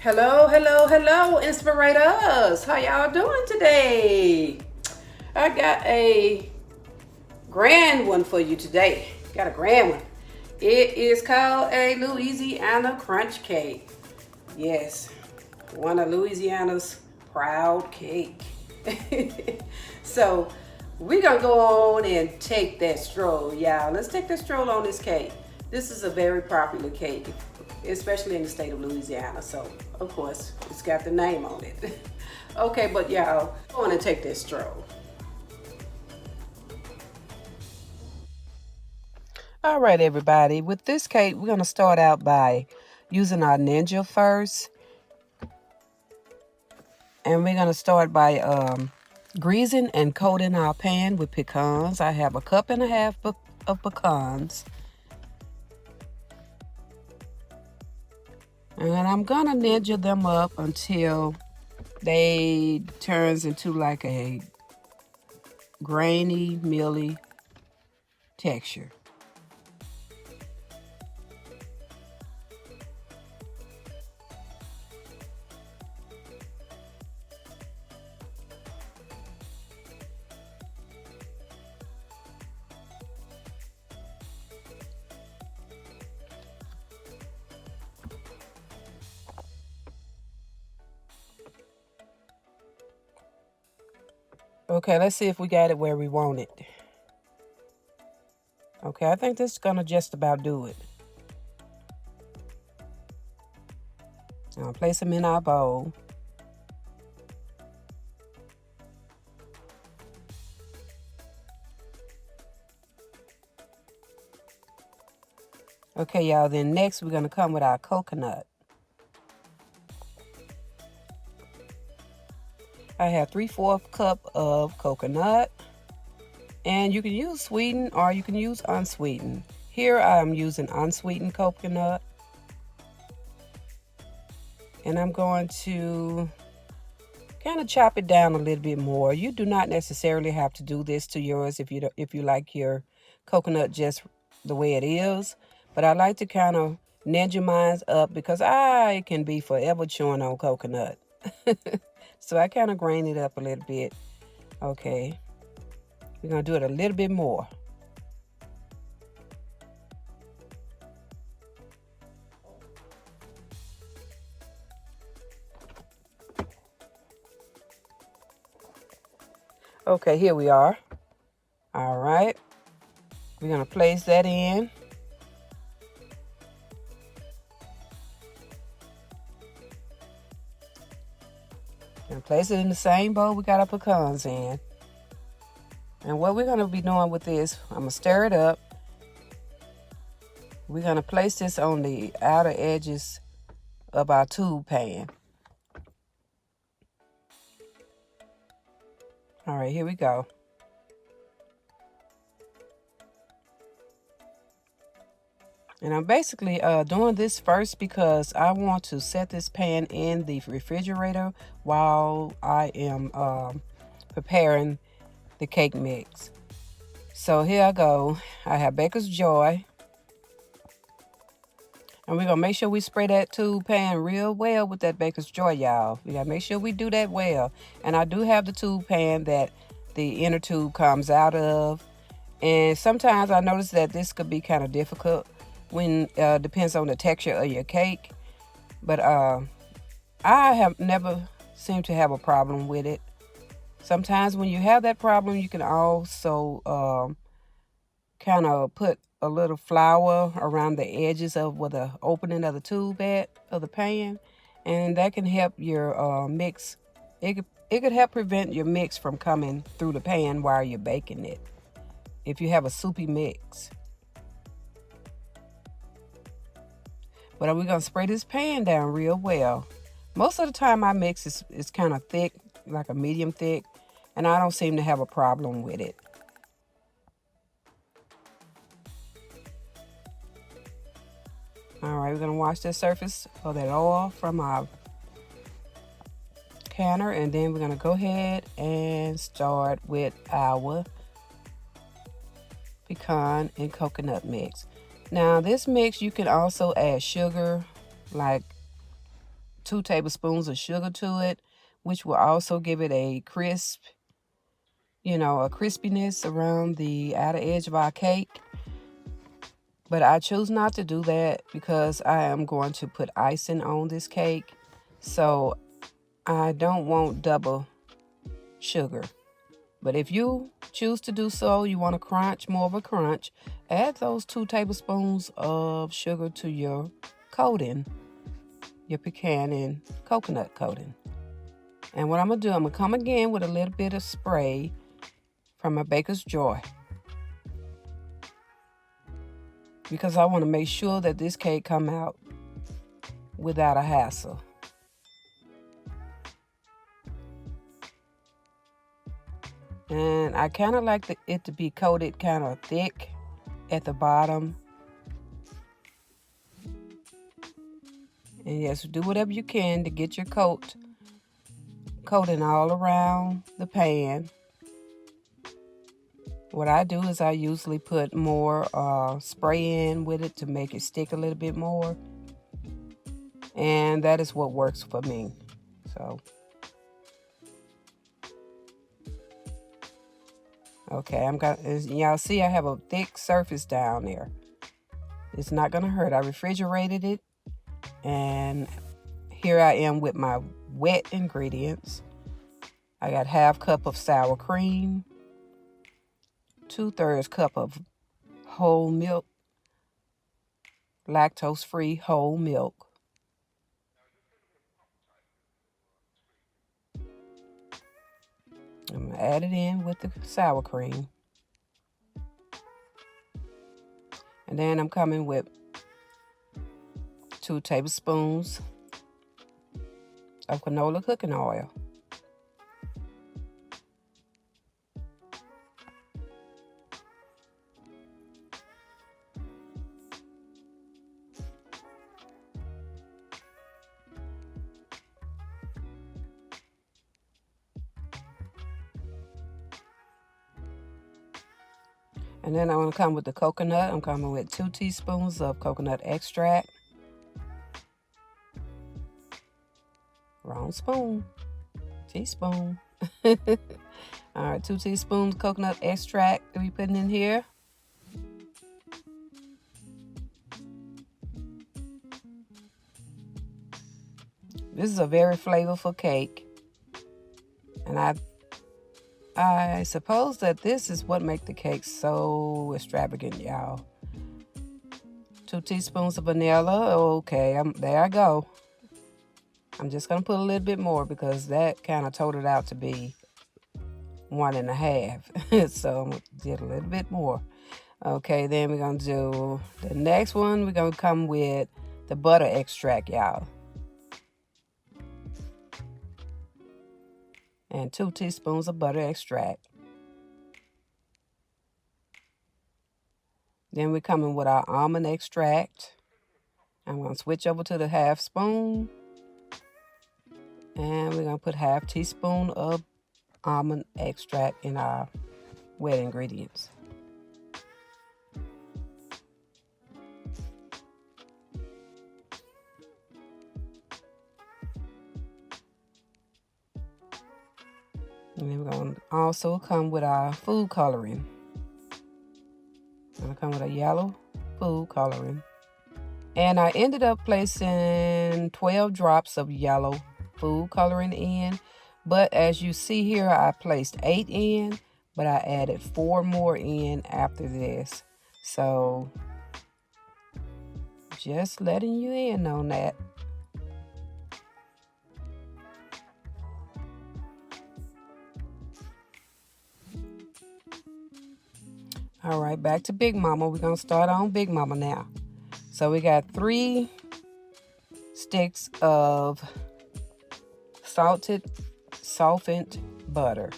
Hello, hello, hello, inspirators. How y'all doing today? I got a grand one for you today. Got a grand one. It is called a Louisiana crunch cake. Yes, one of Louisiana's proud cake. So we're gonna go on and take that stroll, y'all. Let's take that stroll on this cake. This is a very popular cake, especially in the state of Louisiana. So of course it's got the name on it. Okay, but y'all, I want to take this stroll. All right, everybody. With this cake, we're gonna start out by using our Ninja first, and we're gonna start by greasing and coating our pan with pecans. I have a cup and a half of pecans. And I'm gonna ninja them up until they turns into like a grainy, mealy texture. Okay, let's see if we got it where we want it. Okay, I think this is gonna just about do it. I'll place them in our bowl. Okay, y'all, then next we're gonna come with our coconut. I have 3/4 cup of coconut, and you can use sweetened or you can use unsweetened. Here I'm using unsweetened coconut, and I'm going to kind of chop it down a little bit more. You do not necessarily have to do this to yours if you like your coconut just the way it is, but I like to kind of ninja mine up because I can be forever chewing on coconut. So I kind of grain it up a little bit. Okay, we're gonna do it a little bit more. Okay, here we are. All right, we're gonna place that in. And place it in the same bowl we got our pecans in. And what we're gonna be doing with this, I'm gonna stir it up. We're gonna place this on the outer edges of our tube pan. All right, here we go. And I'm basically doing this first because I want to set this pan in the refrigerator while I am preparing the cake mix. So here I go. I have Baker's Joy. And we're going to make sure we spray that tube pan real well with that Baker's Joy, y'all. We got to make sure we do that well. And I do have the tube pan that the inner tube comes out of. And sometimes I notice that this could be kind of difficult when depends on the texture of your cake. But I have never seemed to have a problem with it. Sometimes when you have that problem, you can also kind of put a little flour around the edges of where the opening of the tube at of the pan, and that can help your mix. It could help prevent your mix from coming through the pan while you're baking it if you have a soupy mix. But we're gonna spray this pan down real well. Most of the time my mix is kind of thick, like a medium thick, and I don't seem to have a problem with it. All right, we're gonna wash the surface of that oil from our canner, and then we're gonna go ahead and start with our pecan and coconut mix. Now this mix, you can also add sugar, like 2 tablespoons of sugar to it, which will also give it a crisp, a crispiness around the outer edge of our cake. But I choose not to do that because I am going to put icing on this cake. So I don't want double sugar. But if you choose to do so, you want a crunch, more of a crunch, add those 2 tablespoons of sugar to your coating, your pecan and coconut coating. And what I'm going to do, I'm going to come again with a little bit of spray from my Baker's Joy, because I want to make sure that this cake come out without a hassle. And I kind of like it to be coated kind of thick at the bottom. And yes, do whatever you can to get your coating all around the pan. What I do is I usually put more spray in with it to make it stick a little bit more. And that is what works for me. So, okay, y'all see I have a thick surface down there. It's not gonna hurt. I refrigerated it, and here I am with my wet ingredients. I got 1/2 cup of sour cream, 2/3 cup of whole milk, lactose-free whole milk. I'm gonna add it in with the sour cream. And then I'm coming with 2 tablespoons of canola cooking oil. And then I'm going to come with the coconut. I'm coming with 2 teaspoons of coconut extract. Wrong spoon. Teaspoon. All right, 2 teaspoons coconut extract that we putting in here. This is a very flavorful cake. And I suppose that this is what makes the cake so extravagant, y'all. 2 teaspoons of vanilla. Okay, there I go. I'm just going to put a little bit more because that kind of totaled out to be 1.5. So I did a little bit more. Okay, then we're going to do the next one. We're going to come with the butter extract, y'all. And 2 teaspoons of butter extract. Then we're coming with our almond extract. I'm going to switch over to the 1/2 spoon. And we're going to put 1/2 teaspoon of almond extract in our wet ingredients. And then we're going to also come with our food coloring. I'm going to come with a yellow food coloring. And I ended up placing 12 drops of yellow food coloring in. But as you see here, I placed 8 in, but I added 4 more in after this. So just letting you in on that. All right, back to Big Mama. We're going to start on Big Mama now. So we got 3 sticks of softened butter.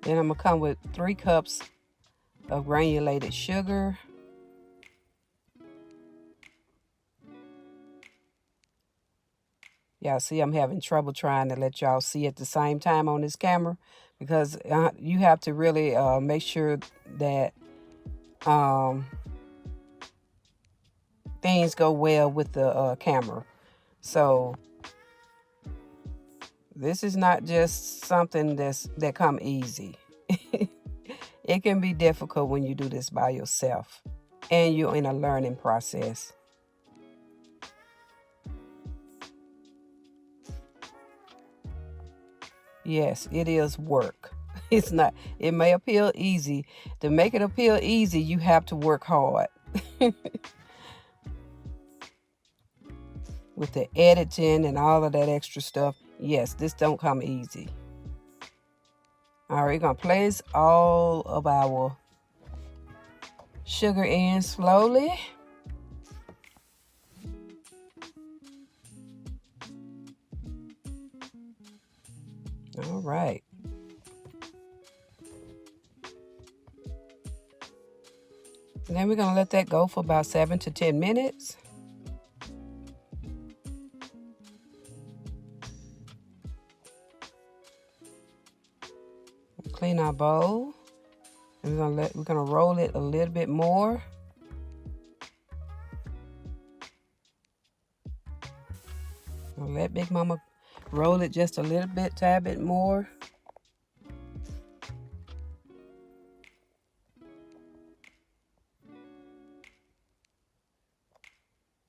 Then I'm going to come with 3 cups of granulated sugar. Y'all see I'm having trouble trying to let y'all see at the same time on this camera, because you have to really make sure that things go well with the camera. So this is not just something that come easy. It can be difficult when you do this by yourself and you're in a learning process. Yes, it is work. It's not, it may appear easy. To make it appear easy, you have to work hard. With the editing and all of that extra stuff, yes, this don't come easy. All right, we're gonna place all of our sugar in slowly. All right. And then we're gonna let that go for about 7 to 10 minutes. Clean our bowl. And we're gonna roll it a little bit more. I'll let Big Mama roll it just a little bit, tad bit more.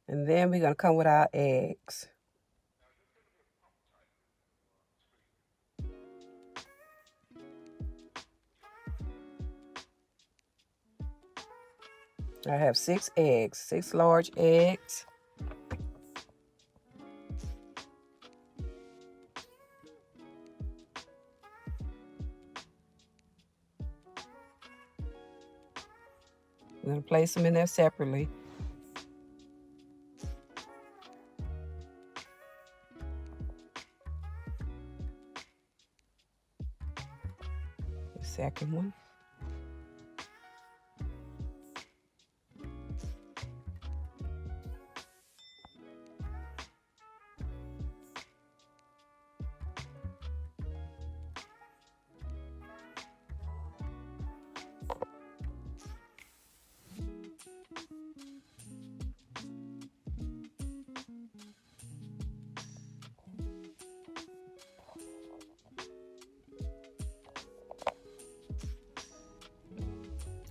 And then we're gonna come with our eggs. I have 6 eggs, 6 large eggs. We're gonna place them in there separately. The second one.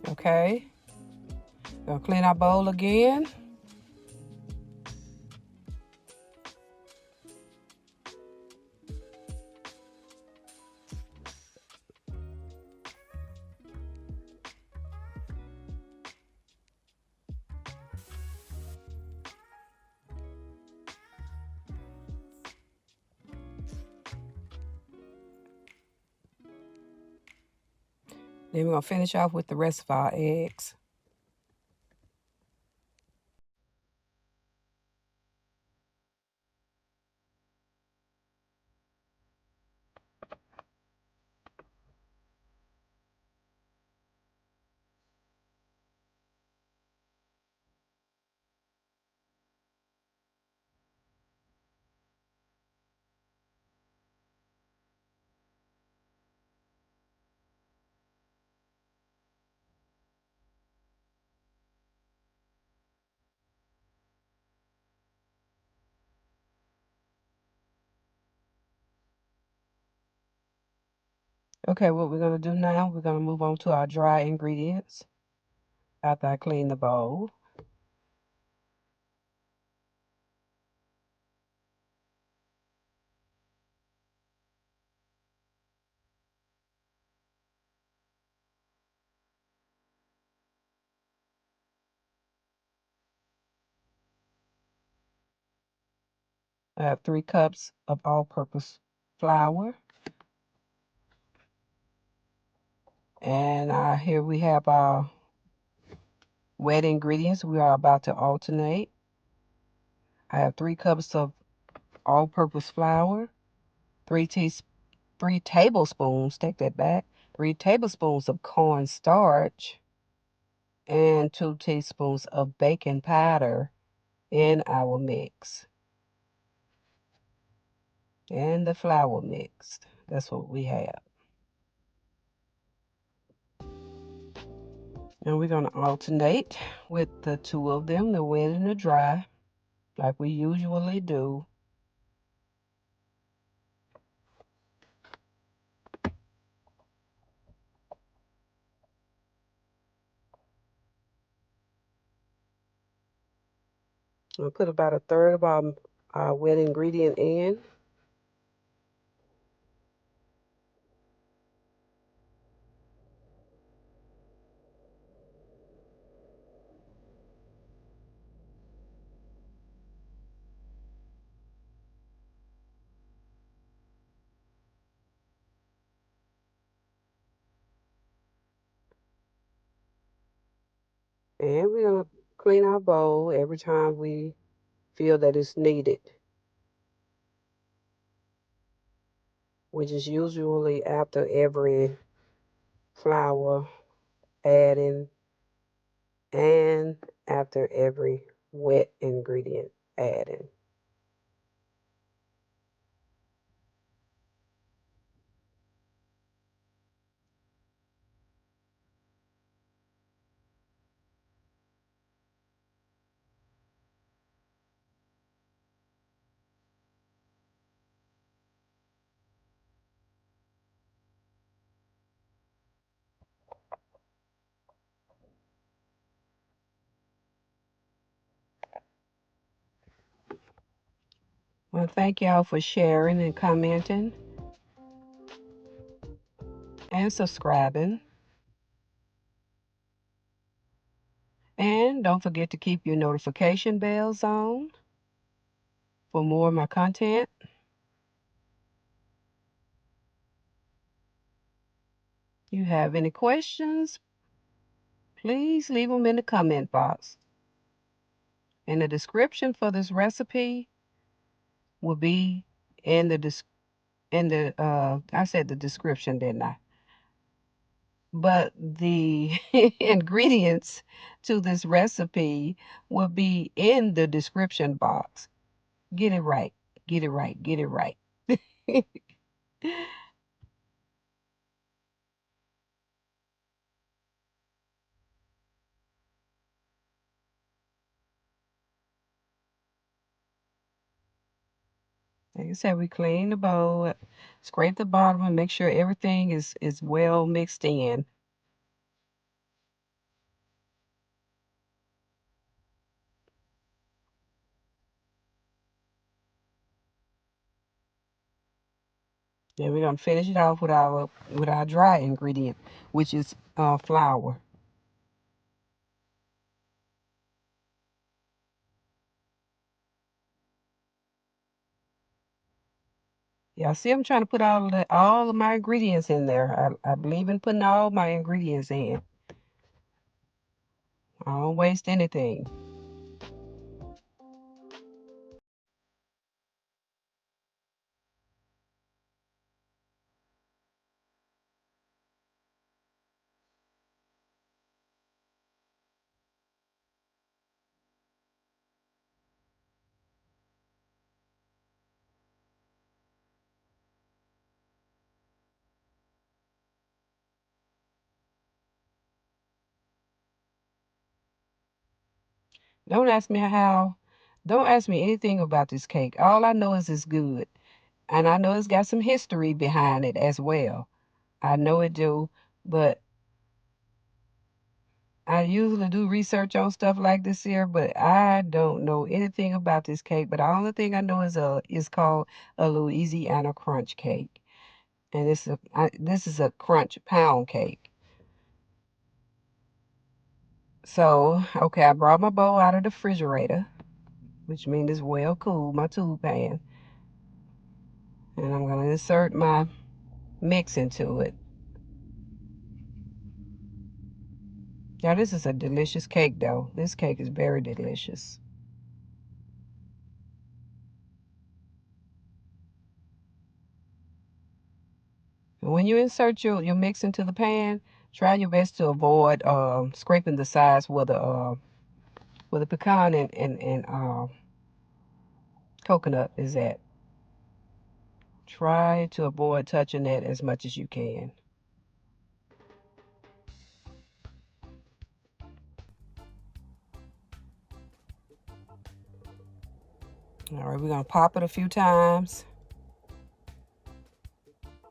Okay. Gonna clean our bowl again. Then we're gonna finish off with the rest of our eggs. Okay, what we're gonna do now, we're gonna move on to our dry ingredients after I clean the bowl. I have 3 cups of all-purpose flour. And here we have our wet ingredients we are about to alternate. I have 3 cups of all-purpose flour, 3 tablespoons, take that back, 3 tablespoons of cornstarch, and 2 teaspoons of baking powder in our mix. and the flour mixed. That's what we have. And we're going to alternate with the two of them, the wet and the dry, like we usually do. We'll put about a third of our wet ingredient in. And we're going to clean our bowl every time we feel that it's needed, which is usually after every flour adding and after every wet ingredient adding. Well, thank y'all for sharing and commenting and subscribing. And don't forget to keep your notification bells on for more of my content. You have any questions, please leave them in the comment box. And the description for this recipe will be in the I said the description, didn't I? But the ingredients to this recipe will be in the description box. Get it right. Get it right. Get it right. Like I said, we clean the bowl, scrape the bottom, and make sure everything is well mixed in. Then we're gonna finish it off with our dry ingredient, which is flour. Yeah, see, I'm trying to put all of my ingredients in there. I believe in putting all my ingredients in. I don't waste anything. Don't ask me how. Don't ask me anything about this cake. All I know is it's good, and I know it's got some history behind it as well. I know it do, but I usually do research on stuff like this here, but I don't know anything about this cake. But the only thing I know is called a Louisiana crunch cake, and this is a crunch pound cake. So okay, I brought my bowl out of the refrigerator, which means it's well cooled, my tube pan, and I'm gonna insert my mix into it. Now this is a delicious cake, though. This cake is very delicious. When you insert your mix into the pan, try your best to avoid scraping the sides where the pecan and coconut is at. Try to avoid touching that as much as you can. All right, we're gonna pop it a few times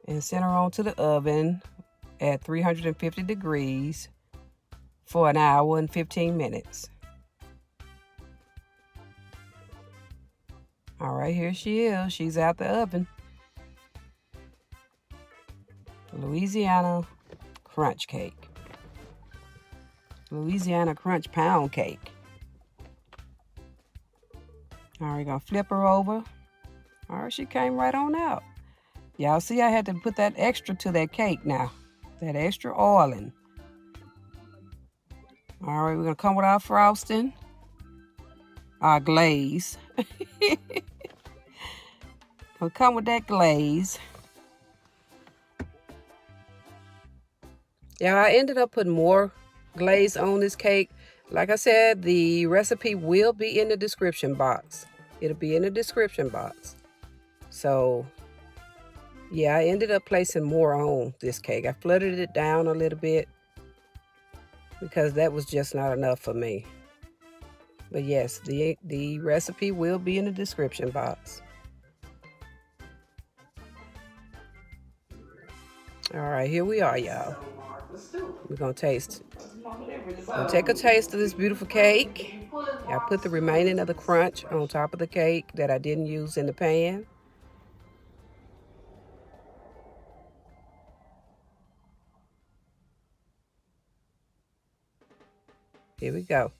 and send her onto the oven at 350 degrees for an hour and 15 minutes. All right, here she is. She's out the oven. Louisiana crunch cake. Louisiana crunch pound cake. All right, gonna flip her over. All right, she came right on out. Y'all see I had to put that extra to that cake now. That extra oiling. All right, we're gonna come with our frosting. Our glaze. We'll come with that glaze. Yeah, I ended up putting more glaze on this cake. Like I said, the recipe will be in the description box. It'll be in the description box. So, yeah, I ended up placing more on this cake. I flooded it down a little bit because that was just not enough for me. But yes, the recipe will be in the description box. All right, here we are, y'all. We're gonna taste. We'll take a taste of this beautiful cake. I put the remaining of the crunch on top of the cake that I didn't use in the pan. Here we go.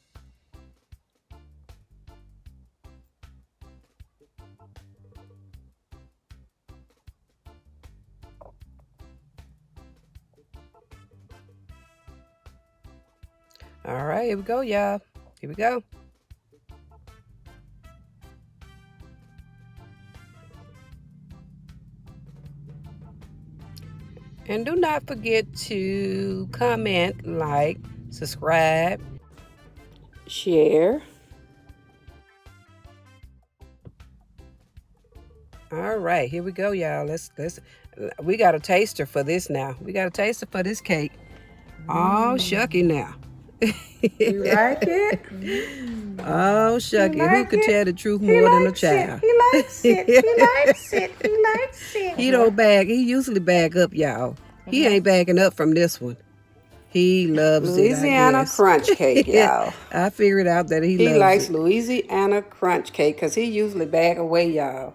All right, here we go, y'all. Here we go. And do not forget to comment, like, subscribe, share. All right, here we go, y'all. We got a taster for this now. We got a taster for this cake. Oh, shucky now. You like it? Oh, shucky. Who could tell the truth more than a child? He likes it. He likes it. He likes it. He don't bag. He usually bag up, y'all. He ain't bagging up from this one. He loves Louisiana crunch cake, y'all. I figured out that he likes Louisiana crunch cake because he usually bag away, y'all.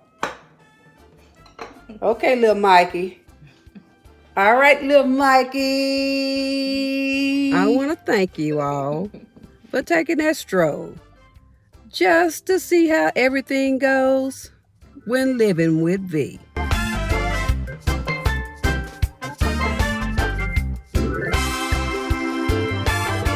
Okay, little Mikey. All right, little Mikey. I want to thank you all for taking that stroll just to see how everything goes when living with V.